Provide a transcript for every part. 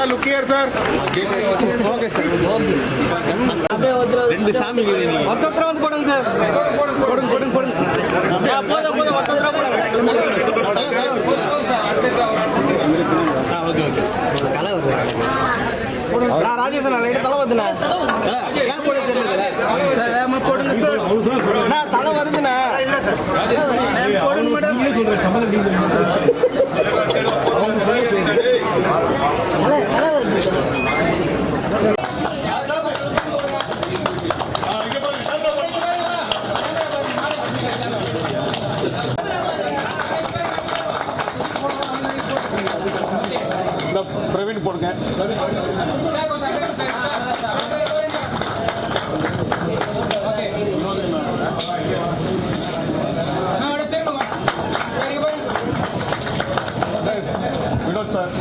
Sir, look here, sir. Okay, sir. ரெண்டு சாமி ஒருத்தர வந்து போடுங்க சார். போடுங்க. போதும் ஒருத்தர போடுங்க. ஓகே. தலை வருது. ராஜேஷ் அண்ணா லைட் தலை வருதுண்ணா. ஏன் போட தெரியல சார்? ஏமா போடுங்க சார். நான் தலை வருதுண்ணா. இல்ல சார். போடுங்க மேடம். நீங்க சொல்றீங்க சம்பளம் நீங்க பிரவீன் போடுங்க. வினோத் சார்,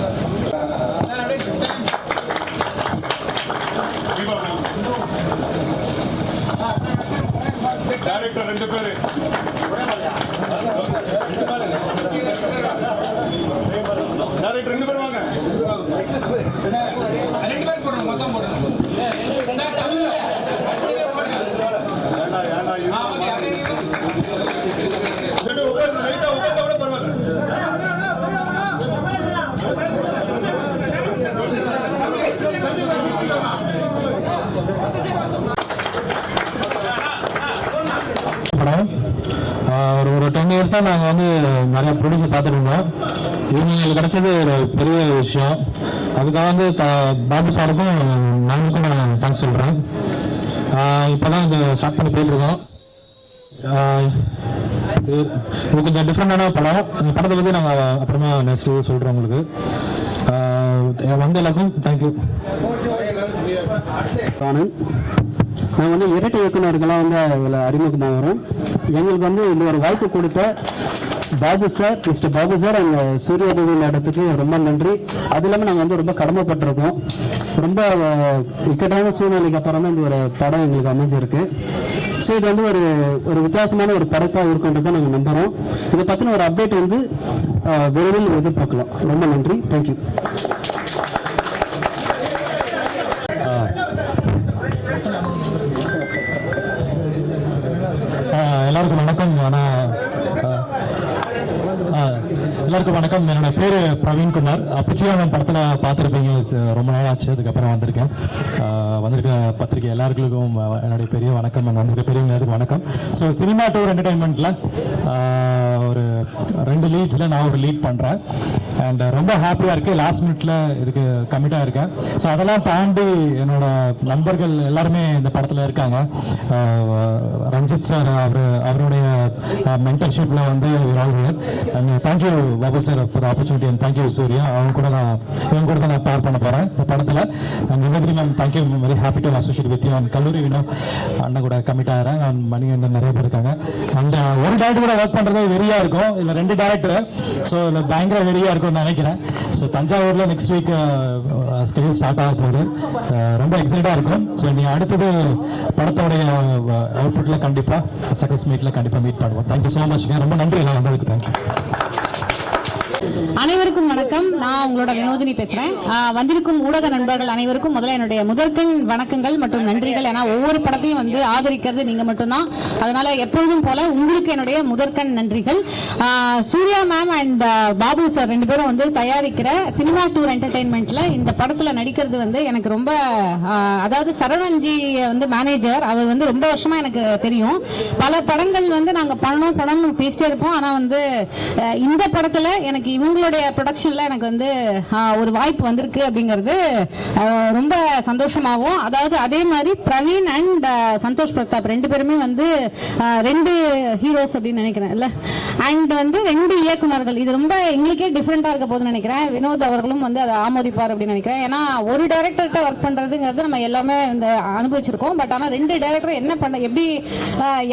டைரக்டர் ரெண்டு பேரு டைரக்டர் ரெண்டு பேர் வாங்க. ரெண்டு பேர் போடுங்க, மொத்தம் போடுங்க. ஒரு 10 இயர்ஸாக நாங்கள் வந்து நிறைய ப்ரொடியூசர் பார்த்துட்டு இருந்தோம். இவங்களுக்கு கிடைச்சது ஒரு பெரிய விஷயம். அதுக்காக வந்து பாபு சாருக்கும் நானுக்கும் நான் தேங்க்ஸ் சொல்கிறேன். இப்போ தான் இது ஸ்டார்ட் பண்ணி போயிட்டுருக்கோம். இது கொஞ்சம் டிஃப்ரெண்டான படம். இந்த படத்தை பற்றி நாங்கள் அப்புறமா நெக்ஸ்ட் சொல்கிறோம் உங்களுக்கு. வந்து எல்லாருக்கும் தேங்க்யூ. நாங்கள் வந்து இரட்டை இயக்குநர்களாக வந்து இதில் அறிமுகமாக வரோம். எங்களுக்கு வந்து இந்த ஒரு வாய்ப்பு கொடுத்த Babu sir, mister Babu sir and Suryadevi மேடத்துக்கு ரொம்ப நன்றி. அது இல்லாமல் நாங்கள் வந்து ரொம்ப கடமைப்பட்டிருக்கோம். ரொம்ப இக்கட்டான சூழ்நிலைக்கு அப்புறம் தான் இந்த ஒரு படம் எங்களுக்கு அமைஞ்சிருக்கு. ஸோ இது வந்து ஒரு வித்தியாசமான ஒரு படத்தாக இருக்குன்றதை நாங்கள் நம்புகிறோம். இதை பற்றின ஒரு அப்டேட் வந்து விரைவில் எதிர்பார்க்கலாம். ரொம்ப நன்றி, தேங்க்யூ. எல்லாருக்கும் வணக்கம். எல்லாருக்கும் வணக்கம். என்னோட பேர் பிரவீன்குமார். பிச்சையாளன் படத்தில் பார்த்துருப்பீங்க, ரொம்ப நாள் ஆச்சு. அதுக்கப்புறம் வந்திருக்க பத்திரிகை எல்லாருக்கும் என்னுடைய பெரிய வணக்கம். வந்திருக்க பெரியவங்களுக்கு வணக்கம். ஸோ சினிமா டூர் என்டர்டைன்மெண்ட்டில் ஒரு 2 லீட்ஸில் நான் ஒரு லீட் பண்ணுறேன். அண்ட் ரொம்ப ஹாப்பியாக இருக்குது. லாஸ்ட் மினிட்ல இதுக்கு கமிட்டாக இருக்கேன். ஸோ அதெல்லாம் தாண்டி என்னோட நண்பர்கள் எல்லாருமே இந்த படத்தில் இருக்காங்க. ரஞ்சித் சார் அவருடைய மென்டர்ஷிப்பில் வந்து and thank you Babu sir for opportunity and thank you Surya. இவங்க கூட தான் நான் பேர் பண்ண போகிறேன் இந்த படத்தில். And Vinodhri ma'am thank you, very happy to associate with you. And Kalloori Vino அண்ணன் கூட கமிட் ஆகிறேன். அண்ட் மணிகண்டன் நிறைய பேர் இருக்காங்க. அண்ட் ஒரு டேரக்டர் கூட ஒர்க் பண்ணுறதே வெறியாக இருக்கும். இல்லை 2 டேரக்டர். ஸோ இல்லை பயங்கர வெறியாக இருக்கும்னு நினைக்கிறேன். ஸோ தஞ்சாவூரில் நெக்ஸ்ட் வீக் ஸ்கெடியூல் ஸ்டார்ட் ஆக போகுது. ரொம்ப எக்ஸைட்டாக இருக்கும். ஸோ நீங்கள் அடுத்தது படத்தோடைய அவுட்புட்டில் கண்டிப்பாக சக்ஸஸ் மீட்டில் கண்டிப்பாக மீட் பண்ணுவோம். Thank you so much. ரொம்ப நன்றி எல்லாம் வந்ததுக்கு. தேங்க்யூ. அனைவருக்கும் வணக்கம். நான் உங்களோட வினோதினி பேசுறேன். வந்திருக்கும் ஊடக நண்பர்கள் அனைவருக்கும் முதல்ல என்னுடைய முதற்கண் வணக்கங்கள் மற்றும் நன்றிகள். ஏன்னா ஒவ்வொரு படத்தையும் வந்து ஆதரிக்கிறது நீங்க மட்டும்தான். அதனால எப்பொழுதும் போல உங்களுக்கு என்னுடைய முதற்கண் நன்றிகள். Surya ma'am and Babu sir 2 பேரும் வந்து தயாரிக்கிற சினிமா டூர் என்டர்டைன்மெண்ட்ல இந்த படத்துல நடிக்கிறது வந்து எனக்கு ரொம்ப, அதாவது சரவணன்ஜி வந்து மேனேஜர், அவர் வந்து ரொம்ப வருஷமா எனக்கு தெரியும். பல படங்கள் வந்து நாங்க படம் பேசிட்டே இருப்போம். ஆனா வந்து இந்த படத்துல எனக்கு இவங்களுடைய ப்ரொடக்ஷன்ல எனக்கு வந்து ஒரு வாய்ப்பு வந்திருக்கு அப்படிங்கிறது ரொம்ப சந்தோஷமாகவும், அதாவது அதே மாதிரி பிரவீன் அண்ட் சந்தோஷ் பிரதாப் 2 பேருமே வந்து 2 ஹீரோஸ் அப்படின்னு நினைக்கிறேன் இல்ல. அண்ட் வந்து 2 இயக்குனர்கள், இது ரொம்ப எங்களுக்கே டிஃப்ரெண்டா இருக்க போதுன்னு நினைக்கிறேன். வினோத் அவர்களும் வந்து அதை ஆமோதிப்பார் அப்படின்னு நினைக்கிறேன். ஏன்னா ஒரு டைரக்டர்கிட்ட ஒர்க் பண்றதுங்கிறது நம்ம எல்லாமே இந்த அனுபவிச்சிருக்கோம். பட் ஆனால் 2 டைரக்டர் என்ன பண்ண, எப்படி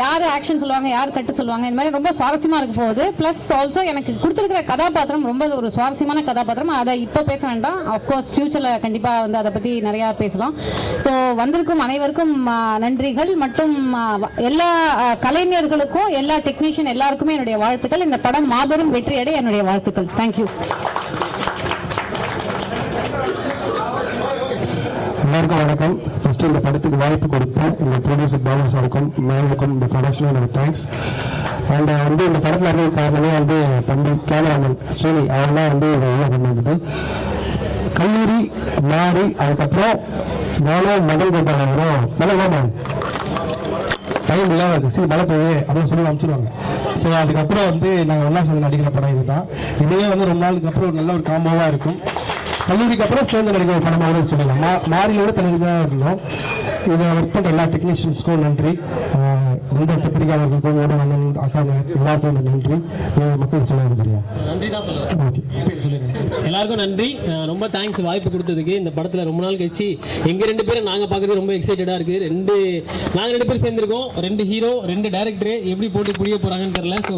யார் ஆக்ஷன் சொல்லுவாங்க, யார் கட்டு சொல்லுவாங்க, இந்த மாதிரி ரொம்ப சுவாரஸ்யமா இருக்க போகுது. பிளஸ் ஆல்சோ எனக்கு கொடுத்துருக்கிற கதாபாத்திரம் ரொம்ப ஒரு சுவாரஸ்யமான கதாபாத்திரம். அதை இப்போ பேச வேண்டாம், அஃப்கோர்ஸ் ஃபியூச்சர்ல கண்டிப்பா வந்து அதை பத்தி நிறைய பேசலாம். ஸோ வந்திருக்கும் அனைவருக்கும் நன்றிகள் மற்றும் எல்லா கலைஞர்களுக்கும் எல்லா டெக்னீஷியன் எல்லாருக்குமே என்னுடைய வாழ்த்துக்கள். இந்த படம் மாபெரும் வெற்றியடைய என்னுடைய வாழ்த்துக்கள். தேங்க்யூ. இந்த படத்துக்கு வாய்ப்பு கொடுத்த இந்த ப்ரொடியூசர் பாபு சாருக்கும் மேமுக்கும் இந்த ப்ரொடக்ஷனும் எனக்கு தேங்க்ஸ். அண்ட் வந்து இந்த படத்தில் இருக்க காரணமே வந்து தம்பி கேமராமேன் ஸ்ரீனி அவங்களாம் வந்து இதை என்ன பண்ணிருந்தது கல்லூரி மாறி அதுக்கப்புறம் நானும் முதல் கொண்டாடுறோம் முதல் டைம் இல்லாமல் இருக்குது மழை பெய்யுது அப்படின்னு சொல்லி அனுப்பிச்சிடுவாங்க. ஸோ அதுக்கப்புறம் வந்து நாங்கள் ஒன்றா சேர்ந்து நடிக்கிற படம் இதுதான். இதுவே வந்து ரொம்ப நாளுக்கு அப்புறம் ஒரு நல்ல ஒரு காம்போவாக இருக்கும். கல்லூரிக்கு அப்புறம் சேர்ந்து நடிக்கிற படமாக கூட சொல்லலாம். மாறியோட தனியாக தான் இருந்தோம். இதை ஒர்க் பண்ணுற எல்லா டெக்னீஷியன்ஸ்க்கும் நன்றி. இந்த பத்திரிகையாளர்களுக்கும் கூட அண்ணன் அக்காங்க எல்லாருக்கும் நன்றி. மக்கள் சொல்ல விரும்புறியா? நன்றி தான் சொல்லுவேன். ஓகே சொல்லிடுறேன். எல்லாருக்கும் நன்றி. ரொம்ப தேங்க்ஸ் வாய்ப்பு கொடுத்ததுக்கு. இந்த படத்தில் ரொம்ப நாள் கழிச்சு எங்கள் 2 பேரும் நாங்கள் பார்க்குறது ரொம்ப எக்ஸைட்டடாக இருக்குது. நாங்கள் 2 பேரும் சேர்ந்துருக்கோம். 2 ஹீரோ 2 டேரக்டரு எப்படி போட்டு புரிய போகிறாங்கன்னு தெரியல. ஸோ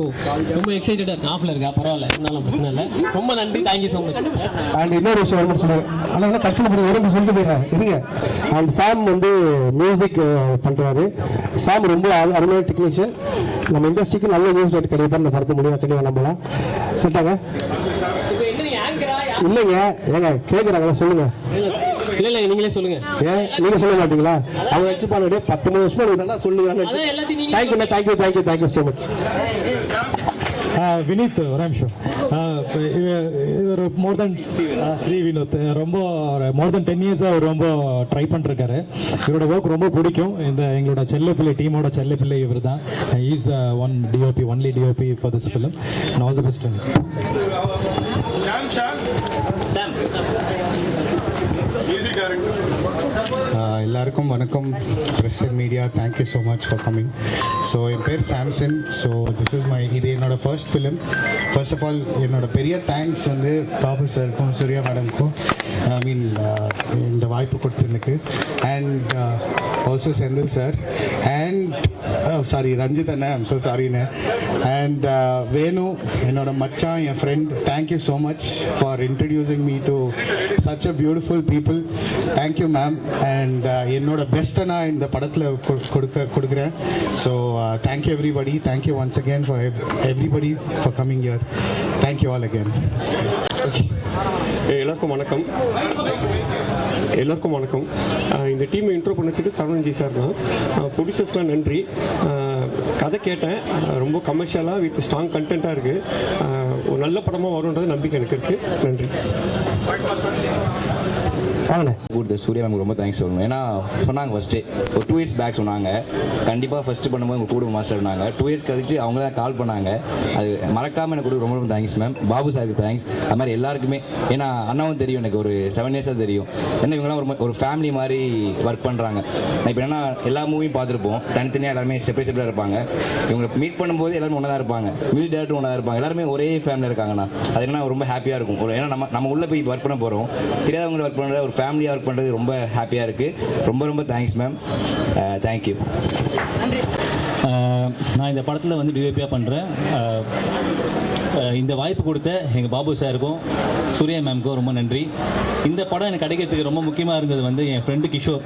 ரொம்ப எக்ஸைட்டடாக இருக்கு. ஆஃபில் இருக்கா பரவாயில்ல, இருந்தாலும் பிரச்சனை இல்லை. ரொம்ப நன்றி. Thank you so much. அண்ட் இன்னொரு விஷயம் என்ன சொல்லுவேன், ஆனால் கட் பண்ணி உடம்பு சொல்லிட்டு போயிடுறேன் இருங்க. அண்ட் சாம் வந்து மியூசிக் பண்ணுறாரு. சாம் ரொம்ப அருமையான டெக்னீஷியன். நம்ம இண்டஸ்ட்ரிக்கு நல்ல நியூஸ் ரேட் கிடையாது. இந்த படத்தை முடியும் கண்டிப்பாக நம்பலாம். கேட்டாங்க இல்லைங்க, ஏங்க கேட்குறாங்களா சொல்லுங்க. இல்லை நீங்களே சொல்லுங்க. ஏன் நீங்க சொல்ல மாட்டீங்களா? அவங்க வச்சு பாருங்க 19 வருஷமா இருந்தா சொல்லுங்க. Thank you so much. வினீத் ஒரு நிமிஷம். இவர் மோர் தென் ஸ்ரீ வினோத் ரொம்ப மோர் தென் 10 இயர்ஸாக அவர் ரொம்ப ட்ரை பண்ணிருக்காரு. இவரோட ஒர்க் ரொம்ப பிடிக்கும். இந்த எங்களோட செல்லப்பிள்ளை டீமோட செல்லப்பிள்ளை இவர் தான். Is only DOP for this film. All the best. எல்லாருக்கும் வணக்கம். Press and media, thank you so much for coming. So என் பேர் சாம்சன். ஸோ இது என்னோட first film. First of all என்னோட பெரிய தேங்க்ஸ் வந்து பாபு சாருக்கும் சூர்யா மேடம்க்கும் இந்த வாய்ப்பு கொடுத்ததுக்கு. And also Senthil sir and sorry Ranjith அண்ணா, ஐம் ஸோ சாரிண்ணே. அண்ட் வேணு என்னோட மச்சான், என் friend, thank you so much for introducing me to such a beautiful people. Thank you ma'am. And என்னோட பெஸ்ட்டை நான் இந்த படத்தில் கொடுக்குறேன். So thank you everybody. Thank you once again for everybody for coming here. Thank you all again. எல்லாருக்கும் வணக்கம். இந்த டீமை இன்ட்ரோ பண்ணதுக்கு சரவணன்ஜி சார் தான். ப்ரொடியூசர்ஸ்லாம் நன்றி. கதை கேட்டேன், ரொம்ப கமர்ஷியலாக வித் ஸ்ட்ராங் கண்டென்ட்டாக இருக்குது. ஒரு நல்ல படமாக வரும்ன்றது நம்பிக்கை எனக்கு இருக்குது. நன்றி. கூப்பிட்டு சூர்யா மேம் ரொம்ப தேங்க்ஸ் சொல்லணும். ஏன்னா சொன்னாங்க ஃபஸ்ட்டு ஒரு 2 இயர்ஸ் பேக் சொன்னாங்க கண்டிப்பாக ஃபஸ்ட்டு பண்ணும்போது உங்கள் கூட மாஸ்டர் இருந்தாங்க. 2 இயர்ஸ் கழிச்சு அவங்க தான் கால் பண்ணாங்க. அது மறக்காமல் எனக்கு ரொம்ப ரொம்ப தேங்க்ஸ் மேம். பாபு சாருக்கு தேங்க்ஸ். அது மாதிரி எல்லாருக்குமே. ஏன்னா அண்ணாவும் தெரியும், எனக்கு ஒரு 7 இயர்ஸாக தெரியும். ஏன்னா இவங்களாம் ஒரு ஃபேமிலி மாதிரி ஒர்க் பண்ணுறாங்க. நான் இப்போ என்னன்னா எல்லா மூவியும் பார்த்துருப்போம், தனித்தனியாக எல்லாருமே செப்பரேட்டாக இருப்பாங்க. இவங்களை மீட் பண்ணும்போது எல்லாரும் ஒன்றா தான் இருப்பாங்க. மியூசிக் டேரக்டர் ஒன்றா இருப்பாங்க. எல்லாருமே ஒரே ஃபேமிலியாக இருக்காங்கண்ணா. அது என்ன ரொம்ப ஹாப்பியாக இருக்கும். ஏன்னா நம்ம உள்ளே போய் ஒர்க் பண்ண போகிறோம், தெரியாதவங்களை ஒர்க் பண்ணுற ஒரு ஃபேமிலியாக ஒர்க் பண்ணுறது ரொம்ப ஹாப்பியாக இருக்குது. ரொம்ப ரொம்ப தேங்க்ஸ் மேம். தேங்க்யூ. நான் இந்த படத்தில் வந்து டிஓபியாக பண்ணுறேன். இந்த வாய்ப்பு கொடுத்த எங்கள் பாபு சாருக்கும் சூர்யா மேம்க்கும் ரொம்ப நன்றி. இந்த படம் எனக்கு கிடைக்கிறதுக்கு ரொம்ப முக்கியமாக இருந்தது வந்து என் ஃப்ரெண்டு கிஷோர்.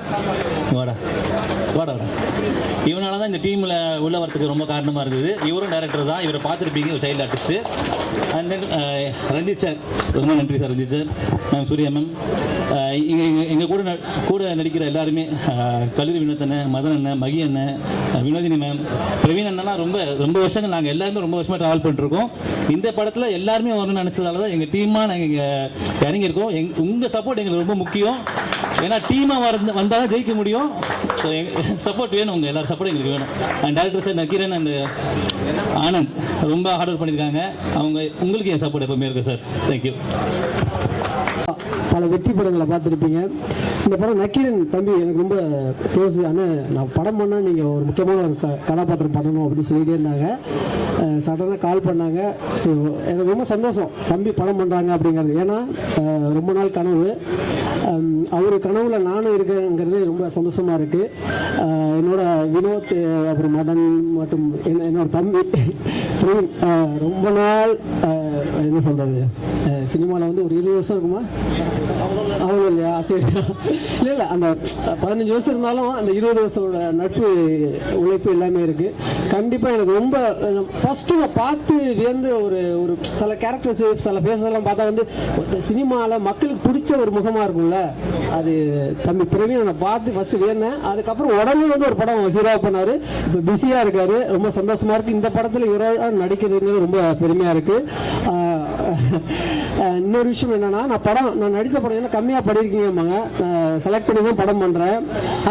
வாடா இவனால தான் இந்த டீமில் உள்ள வரத்துக்கு ரொம்ப காரணமாக இருந்தது. இவரும் டைரக்டர் தான். இவரை பார்த்துருப்பீங்க, ஒரு child artist. And then Ranjith sir, ரொம்ப நன்றி sir. Ranjith sir, ma'am, Surya ma'am, எங்கள் கூட நடிக்கிற எல்லாருமே, கல்லூரி வினோத் அண்ணன், மதன் அண்ணன், மகி அண்ணன், வினோதினி மேம், பிரவீன் அண்ணெல்லாம் ரொம்ப வருஷங்கள் நாங்கள் எல்லாருமே ரொம்ப வருஷமாக ட்ராவல் பண்ணிருக்கோம். இந்த படத்தில் எல்லாருமே வரணும்னு நினச்சதால தான் எங்கள் டீமாக நாங்கள் இறங்கியிருக்கோம். உங்கள் சப்போர்ட் எங்களுக்கு ரொம்ப முக்கியம். ஏன்னா டீமாக வந்தால் தான் ஜெயிக்க முடியும். ஸோ சப்போர்ட் வேணும், உங்கள் எல்லாரும் சப்போர்ட் எங்களுக்கு வேணும். And director sir Nakkeeran and Anand ரொம்ப ஹார்ட் ஒர்க் பண்ணியிருக்காங்க. உங்களுக்கு என் சப்போர்ட் எப்பவுமே இருக்குது சார். தேங்க்யூ. பல வெற்றி படங்களை பார்த்துருப்பீங்க. இந்த படம் நக்கீரன் தம்பி எனக்கு ரொம்ப க்ளோஸ். ஆனால் நான் படம் பண்ணால் நீங்கள் ஒரு முக்கியமான ஒரு கதாபாத்திரம் பண்ணணும் அப்படின்னு சொல்லிகிட்டே இருந்தாங்க. சடனாக கால் பண்ணாங்க. ஸோ எனக்கு ரொம்ப சந்தோஷம் தம்பி படம் பண்ணுறாங்க அப்படிங்கிறது. ஏன்னா ரொம்ப நாள் கனவு, அவர் கனவுல நானும் இருக்கேங்கிறது ரொம்ப சந்தோஷமாக இருக்குது. என்னோட வினோத், அப்புறம் மதன் மற்றும் என்னோட தம்பி பிரவீன் ரொம்ப நாள் என்ன சொல்கிறது, சினிமாவில் வந்து ஒரு 20 வருஷம் இருக்குமா அவங்க இல்லையா, சரியா இல்லை அந்த 15 வருஷம் இருந்தாலும் அந்த 20 வருஷோட நட்பு உழைப்பு எல்லாமே இருக்கு. கண்டிப்பாக எனக்கு ரொம்ப ஃபர்ஸ்ட் நான் பார்த்து வியந்து ஒரு ஒரு சில கேரக்டர்ஸ் சில ஃபேஸஸ் எல்லாம் பார்த்தா வந்து சினிமாவில் மக்களுக்கு பிடிச்ச ஒரு முகமாக இருக்கும்ல, அது தம்பி பிரவீன் நான் பார்த்து ஃபர்ஸ்ட் வியந்தேன். அதுக்கப்புறம் உடனே வந்து ஒரு படம் ஹீரோ பண்ணாரு, இப்போ பிஸியாக இருக்காரு, ரொம்ப சந்தோஷமா இருக்கு. இந்த படத்தில் ஹீரோவாக நடிக்கிறதுங்கிறது ரொம்ப பெருமையாக இருக்கு. இன்னொரு விஷயம் என்னன்னா, நான் நடித்த படம் என்ன கம்மியாக படியிருக்கீங்கம்மாங்க, செலக்ட் பண்ணி தான் படம் பண்ணுறேன்.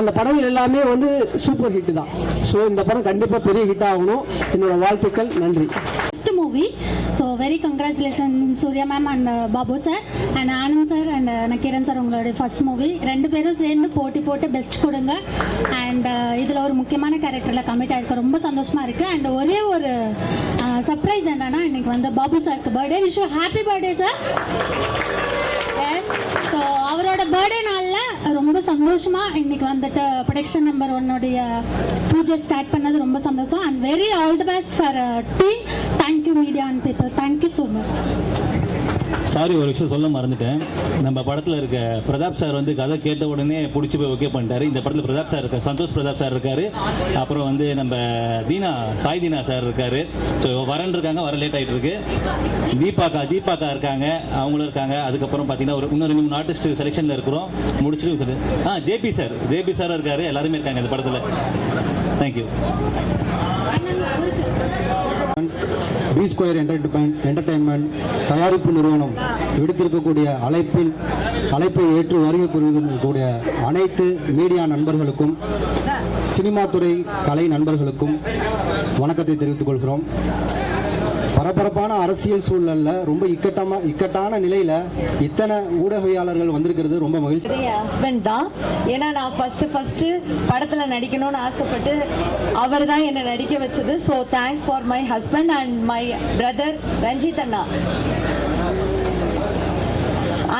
அந்த படங்கள் எல்லாமே வந்து சூப்பர் ஹிட் தான். ஸோ இந்த படம் கண்டிப்பாக பெரிய ஹிட் ஆகணும். என்னோட வாழ்த்துக்கள். நன்றி. Movie, so very congratulations Surya ma'am and Babu sir and Anand sir and Nakiran sir. உங்களுடைய ஃபர்ஸ்ட் மூவி ரெண்டு பேரும் சேர்ந்து போட்டு பெஸ்ட் கொடுங்க. அண்ட் இதில் ஒரு முக்கியமான கேரக்டரில் கமிட் ஆகிருக்கு, ரொம்ப சந்தோஷமாக இருக்குது. அண்ட் ஒரே ஒரு சர்ப்ரைஸ் என்னன்னா, இன்னைக்கு வந்து பாபு சாருக்கு birthday. Wish you happy birthday sir. Yes, so அவரோட பர்த்டே நாளில் ரொம்ப சந்தோஷமாக இன்னைக்கு வந்துட்டு ப்ரொடக்ஷன் நம்பர் 1 பூஜை ஸ்டார்ட் பண்ணது ரொம்ப சந்தோஷம். And very all the best for team. Thank you media and people, thank you so much. Sorry, ஒரு விஷயம் சொல்ல மறந்துட்டேன். நம்ம படத்தில் இருக்க பிரதாப் சார் வந்து கதை கேட்ட உடனே பிடிச்சி போய் ஓகே பண்ணிட்டாரு. இந்த படத்தில் பிரதாப் சார் இருக்கார், சந்தோஷ் பிரதாப் சார் இருக்கார், அப்புறம் வந்து நம்ம சாய் தீனா சார் இருக்கார். ஸோ வரன் இருக்காங்க, வர லேட் ஆகிட்டு இருக்கு. தீபாக்கா இருக்காங்க, அவங்களும் இருக்காங்க. அதுக்கப்புறம் பார்த்தீங்கன்னா ஒரு இன்னும் 2-3 ஆர்டிஸ்ட் செலெக்ஷனில் இருக்கிறோம், முடிச்சுட்டு சொல்லு. ஜேபி சார் இருக்கார், எல்லாருமே இருக்காங்க இந்த படத்தில். தேங்க்யூ. பி ஸ்கொயர் என்டர்டைன்மெண்ட் தயாரிப்பு நிறுவனம் விடுத்திருக்கக்கூடிய அழைப்பை ஏற்று வருகை புரிவதற்கூடிய அனைத்து மீடியா நண்பர்களுக்கும் சினிமா துறை கலை நண்பர்களுக்கும் வணக்கத்தை தெரிவித்துக் கொள்கிறோம். பரபரப்பான அரசியல் சூழல்ல ரொம்ப இக்கட்டான நிலையில இத்தனை ஊடகவியாளர்கள் வந்திருக்கிறது ரொம்ப மகிழ்ச்சி. ஹஸ்பண்ட் தான், ஏன்னா நான் ஃபர்ஸ்ட் படத்துல நடிக்கணும்னு ஆசைப்பட்டு அவர் தான் என்னை நடிக்க வச்சது. So thanks for my husband and my brother Ranjith அண்ணா.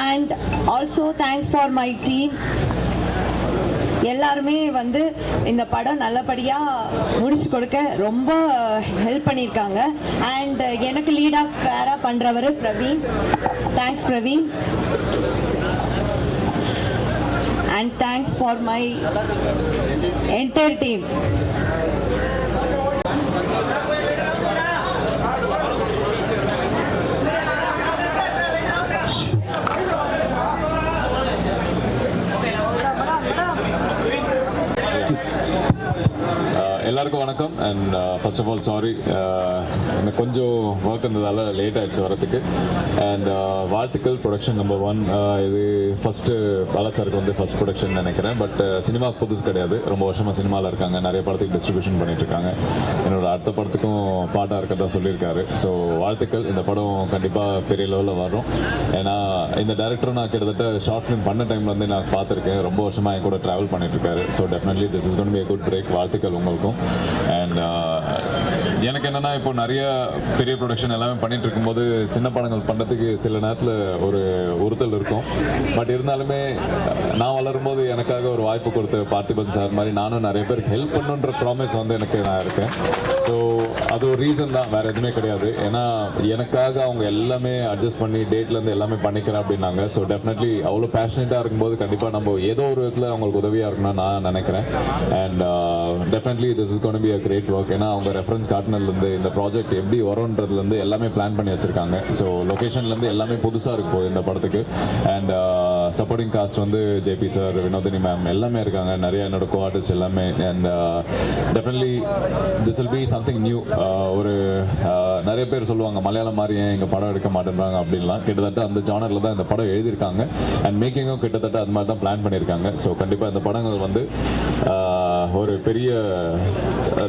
And also thanks for my team. எல்லாருமே வந்து இந்த படம் நல்லபடியாக முடிச்சு கொடுக்க ரொம்ப ஹெல்ப் பண்ணியிருக்காங்க. அண்ட் எனக்கு லீடாக பேரா பண்ணுறவர் Praveen. Thanks Praveen. And thanks for my entire team. எல்லாருக்கும் வணக்கம். And first of all sorry, எனக்கு கொஞ்சம் ஒர்க் இருந்ததால் லேட் ஆகிடுச்சு வரதுக்கு. அண்ட் வாழ்த்துக்கள் ப்ரொடக்ஷன் நம்பர் 1. இது ஃபஸ்ட்டு பாலாஜி சாருக்கு வந்து ஃபஸ்ட் ப்ரொடக்ஷன் நினைக்கிறேன். பட் சினிமாவுக்கு புதுசு கிடையாது, ரொம்ப வருஷமாக சினிமாவில் இருக்காங்க, நிறைய படத்துக்கு டிஸ்ட்ரிபியூஷன் பண்ணிட்டு இருக்காங்க. என்னோட அடுத்த படத்துக்கும் பாட்டாக இருக்கிறதா சொல்லியிருக்காரு. ஸோ வாழ்த்துக்கள். இந்த படம் கண்டிப்பாக பெரிய லெவலில் வரும். ஏன்னா இந்த டேரக்டர் நான் கிட்டத்தட்ட ஷார்ட் ஃபிலிம் பண்ண டைமில் வந்து நான் பார்த்துருக்கேன், ரொம்ப வருஷமாக என் கூட ட்ராவல் பண்ணிட்டு இருக்காரு. So definitely this is gonna be a good break. வாழ்த்துக்கள் உங்களுக்கும். அண்ட் எனக்கு என்னன்னா, இப்போ நிறைய பெரிய ப்ரொடக்ஷன் எல்லாமே பண்ணிட்டு இருக்கும்போது சின்ன படங்கள் பண்ணுறதுக்கு சில நேரத்தில் ஒரு உறுத்தல் இருக்கும். பட் இருந்தாலுமே நான் வளரும்போது எனக்காக ஒரு வாய்ப்பு கொடுத்த பார்த்திபன் சார் மாதிரி நானும் நிறைய பேருக்கு ஹெல்ப் பண்ணுன்ற ப்ராமிஸ் வந்து நான் இருக்கேன். ஸோ அது ஒரு ரீசன் தான், வேறு எதுவுமே கிடையாது. ஏன்னா எனக்காக அவங்க எல்லாமே அட்ஜஸ்ட் பண்ணி டேட்லேருந்து எல்லாமே பண்ணிக்கிறேன் அப்படின்னாங்க. ஸோ டெஃபினெட்லி அவ்வளோ பேஷனேட்டாக இருக்கும்போது கண்டிப்பாக நம்ம ஏதோ ஒரு விதத்தில் அவங்களுக்கு உதவியாக இருக்கணும்னு நான் நினைக்கிறேன். And definitely this is gonna be a great work. ஏன்னா அவங்க ரெஃபரன்ஸ் காட்டினதுலேருந்து இந்த ப்ராஜெக்ட் எப்படி வரும்ன்றதுலேருந்து எல்லாமே பிளான் பண்ணி வச்சுருக்காங்க. ஸோ லொக்கேஷன்லேருந்து எல்லாமே புதுசாக இருக்கும் போகுது இந்த படத்துக்கு. அண்ட் சப்போர்ட்டிங் காஸ்ட் வந்து ஜேபி சார், வினோதினி மேம் எல்லாமே இருக்காங்க, நிறைய என்னோட கோ ஆர்டிஸ்ட் எல்லாமே. And definitely this will be something new. ஒரு நிறைய பேர் சொல்லுவாங்க மலையாளம் மாதிரி ஏன் எங்கள் படம் எடுக்க மாட்டேன்றாங்க அப்படின்லாம். கிட்டத்தட்ட அந்த ஜானரில் தான் இந்த படம் எழுதியிருக்காங்க. அண்ட் மேக்கிங்கும் கிட்டத்தட்ட அது மாதிரி தான் பிளான் பண்ணியிருக்காங்க. ஸோ கண்டிப்பாக இந்த படங்கள் வந்து ஒரு பெரிய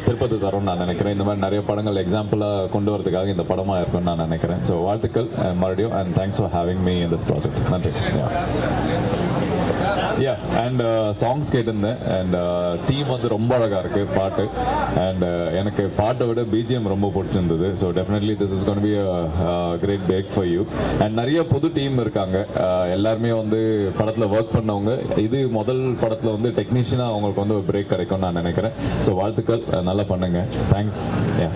திருப்பத்தை தரும்னு நான் நினைக்கிறேன். இந்த மாதிரி நிறைய படங்கள் எக்ஸாம்பிளாக கொண்டு வரதுக்காக இந்த படமாக இருக்கும்னு நான் நினைக்கிறேன். ஸோ வாழ்த்துக்கள் மறுபடியும். And thanks for having me in this project. நன்றி. அண்ட் சாங்ஸ் கேட்டிருந்தேன். அண்ட் தீம் வந்து ரொம்ப அழகாக இருக்குது பாட்டு. அண்ட் எனக்கு பாட்டை விட பிஜிஎம் ரொம்ப பிடிச்சிருந்தது. So definitely this is gonna be a great break for you. And நிறைய புது டீம் இருக்காங்க, எல்லாருமே வந்து படத்தில் ஒர்க் பண்ணவங்க. இது முதல் படத்தில் வந்து டெக்னீஷியனாக அவங்களுக்கு வந்து ஒரு பிரேக் கிடைக்கும்னு நான் நினைக்கிறேன். ஸோ வாழ்த்துக்கள், நல்லா பண்ணுங்க. தேங்க்ஸ்.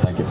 தேங்க்யூ.